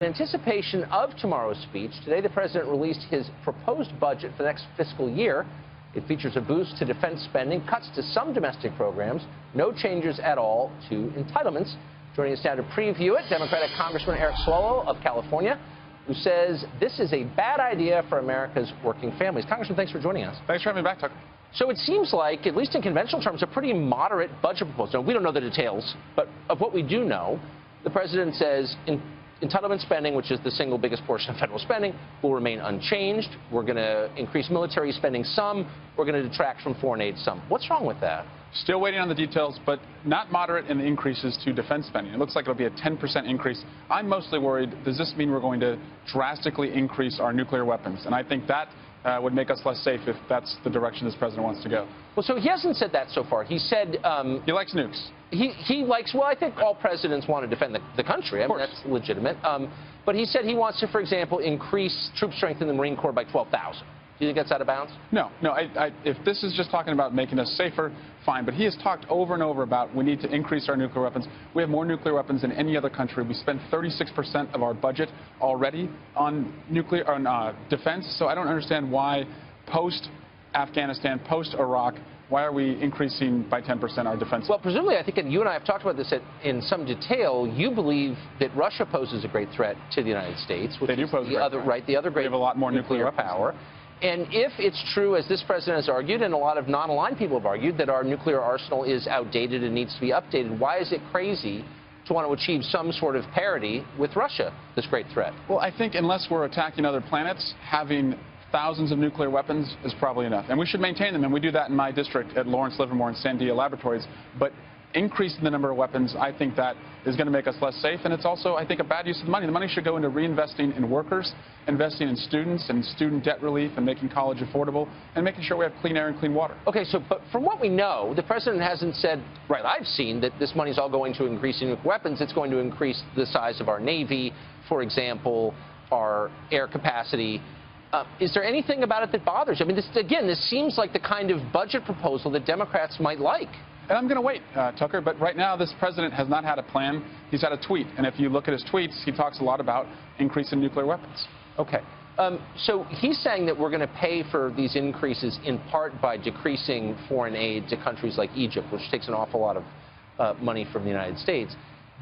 In anticipation of tomorrow's speech, today the president released his proposed budget for the next fiscal year. It features a boost to defense spending, cuts to some domestic programs, no changes at all to entitlements. Joining us now to preview it, Democratic Congressman Eric Swalwell of California, who says this is a bad idea for America's working families. Congressman, thanks for joining us. Thanks for having me back, Tucker. So it seems like, at least in conventional terms, a pretty moderate budget proposal. We don't know the details, but of what we do know, the president says entitlement spending, which is the single biggest portion of federal spending, will remain unchanged. We're going to increase military spending some. We're going to detract from foreign aid some. What's wrong with that? Still waiting on the details, but not moderate in the increases to defense spending. It looks like it'll be a 10% increase. I'm mostly worried, does this mean we're going to drastically increase our nuclear weapons? And I think that would make us less safe if that's the direction this president wants to go. Well, so he hasn't said that so far. He said... he likes nukes. He likes, well, I think all presidents want to defend the country. I mean, that's legitimate. But he said he wants to, for example, increase troop strength in the Marine Corps by 12,000. Do you think that's out of bounds? No. If this is just talking about making us safer, fine. But he has talked over and over about we need to increase our nuclear weapons. We have more nuclear weapons than any other country. We spend 36% of our budget already on defense. So I don't understand why post-Afghanistan, post-Iraq, why are we increasing by 10% our defense? Well, presumably, I think, and you and I have talked about this in some detail, you believe that Russia poses a great threat to the United States, which is the other great we have a lot more nuclear power. And if it's true, as this president has argued, and a lot of non-aligned people have argued, that our nuclear arsenal is outdated and needs to be updated, why is it crazy to want to achieve some sort of parity with Russia, this great threat? Well, I think unless we're attacking other planets, having thousands of nuclear weapons is probably enough. And we should maintain them, and we do that in my district at Lawrence Livermore and Sandia Laboratories. But increasing the number of weapons, I think that is going to make us less safe. And it's also, I think, a bad use of the money. The money should go into reinvesting in workers, investing in students and student debt relief and making college affordable, and making sure we have clean air and clean water. Okay, so but from what we know, the president hasn't said, right, I've seen that this money is all going to increasing nuclear weapons. It's going to increase the size of our Navy, for example, our air capacity. Is there anything about it that bothers you? I mean, this seems like the kind of budget proposal that Democrats might like. And I'm going to wait, Tucker, but right now this president has not had a plan. He's had a tweet, and if you look at his tweets, he talks a lot about increasing nuclear weapons. Okay. So he's saying that we're going to pay for these increases in part by decreasing foreign aid to countries like Egypt, which takes an awful lot of money from the United States.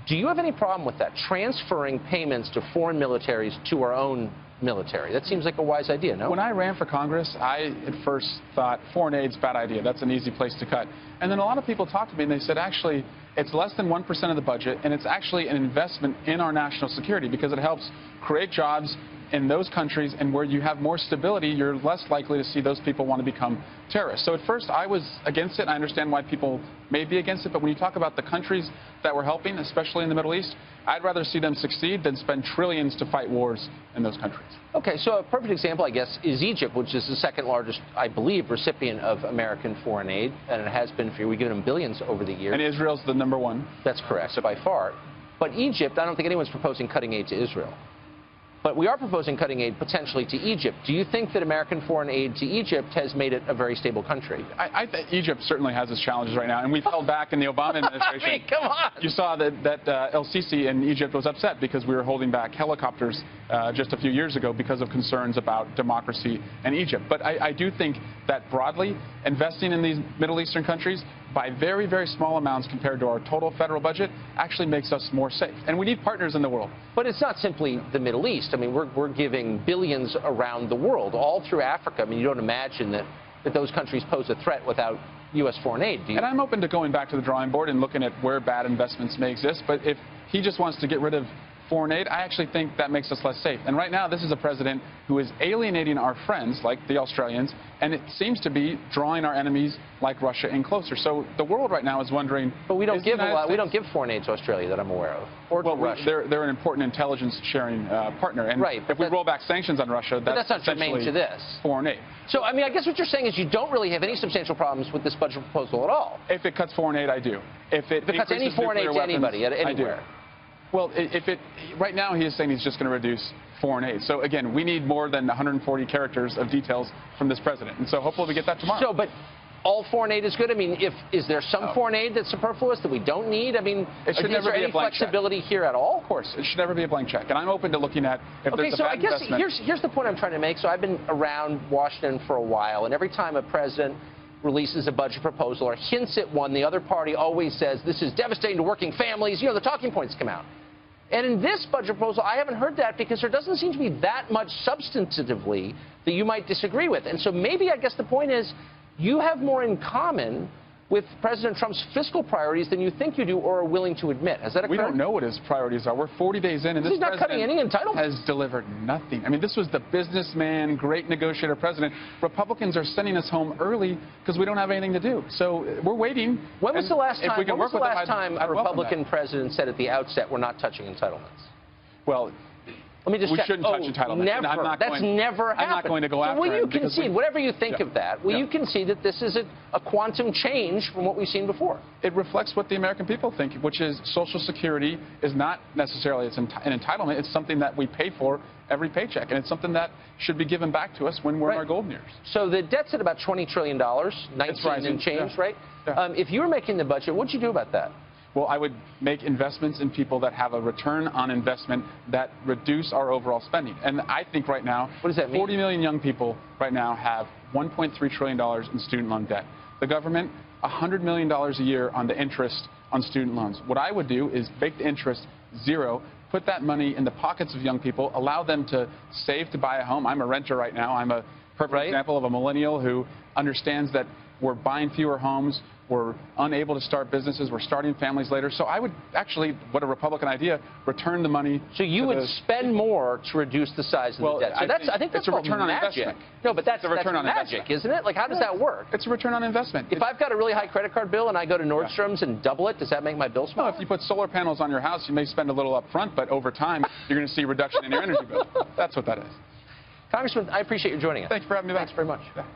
Do you have any problem with that, transferring payments to foreign militaries to our own military? That seems like a wise idea, no? When I ran for Congress, I at first thought foreign aid's a bad idea. That's an easy place to cut. And then a lot of people talked to me and they said, actually, it's less than 1% of the budget, and it's actually an investment in our national security because it helps create jobs in those countries, and where you have more stability, you're less likely to see those people want to become terrorists. So at first I was against it. I understand why people may be against it, but when you talk about the countries that we're helping, especially in the Middle East, I'd rather see them succeed than spend trillions to fight wars in those countries. Okay, so a perfect example, I guess, is Egypt, which is the second largest, I believe, recipient of American foreign aid, and it has been for, we give them billions over the years. And Israel's the number one. That's correct, by far. But Egypt, I don't think anyone's proposing cutting aid to Israel. But we are proposing cutting aid potentially to Egypt. Do you think that American foreign aid to Egypt has made it a very stable country? I think Egypt certainly has its challenges right now, and we've held back in the Obama administration. I mean, come on. You saw that El-Sisi in Egypt was upset because we were holding back helicopters just a few years ago because of concerns about democracy in Egypt. But I do think that broadly, investing in these Middle Eastern countries by very, very small amounts compared to our total federal budget actually makes us more safe. And we need partners in the world. But it's not simply the Middle East. I mean, we're giving billions around the world, all through Africa. I mean, you don't imagine that those countries pose a threat without U.S. foreign aid, do you? And I'm open to going back to the drawing board and looking at where bad investments may exist. But if he just wants to get rid of foreign aid, I actually think that makes us less safe. And right now, this is a president who is alienating our friends, like the Australians, and it seems to be drawing our enemies, like Russia, in closer. So the world right now is wondering. But we don't give we don't give foreign aid to Australia that I'm aware of, or to Russia. They're an important intelligence sharing partner, and right, if we roll back sanctions on Russia, that's not germane to this foreign aid. So I mean, I guess what you're saying is you don't really have any substantial problems with this budget proposal at all. If it cuts foreign aid, I do. If it cuts any foreign aid to anybody, anywhere. I do. Well, right now he is saying he's just going to reduce foreign aid. So again, we need more than 140 characters of details from this president, and so hopefully we get that tomorrow. So, but all foreign aid is good? I mean, is there some foreign aid that's superfluous that we don't need? I mean, it should is never there be any a blank flexibility check. here at all? Of course, it should never be a blank check. And I'm open to looking at if there's a so bad I guess investment. here's the point I'm trying to make. So I've been around Washington for a while, and every time a president releases a budget proposal or hints at one, the other party always says, this is devastating to working families. You know, the talking points come out. And in this budget proposal, I haven't heard that because there doesn't seem to be that much substantively that you might disagree with. And so maybe, I guess the point is, you have more in common with President Trump's fiscal priorities than you think you do or are willing to admit. Has that occurred? We don't know what his priorities are. We're 40 days in, and this not cutting any entitlements. has delivered nothing. I mean, this was the businessman, great negotiator president. Republicans are sending us home early because we don't have anything to do. So we're waiting. When was the last time a I'd Republican president said at the outset, we're not touching entitlements? Well, let me just we check. shouldn't touch entitlements. Never. That's never happened. I'm not going to go after will you him because concede, whatever you think of that, will you concede that this is a quantum change from what we've seen before? It reflects what the American people think, which is Social Security is not necessarily an entitlement. It's something that we pay for every paycheck, and it's something that should be given back to us when we're in our golden years. So the debt's at about $20 trillion, 19 and change, right? Yeah. If you were making the budget, what would you do about that? Well, I would make investments in people that have a return on investment that reduce our overall spending. And I think right now, what does that mean? 40 million young people right now have $1.3 trillion in student loan debt. The government, $100 million a year on the interest on student loans. What I would do is make the interest zero, put that money in the pockets of young people, allow them to save to buy a home. I'm a renter right now. I'm a perfect example of a millennial who understands that we're buying fewer homes. We're unable to start businesses. We're starting families later. So I would actually, what a Republican idea, return the money. So you would spend more to reduce the size of the debt. So I think that's a return on investment. No, but that's a return on magic, isn't it? Like, how does that work? It's a return on investment. If I've got a really high credit card bill and I go to Nordstrom's and double it, does that make my bill smaller? No, if you put solar panels on your house, you may spend a little up front, but over time, you're going to see a reduction in your energy bill. That's what that is. Congressman, I appreciate you joining us. Thanks for having me back. Thanks very much. Yeah.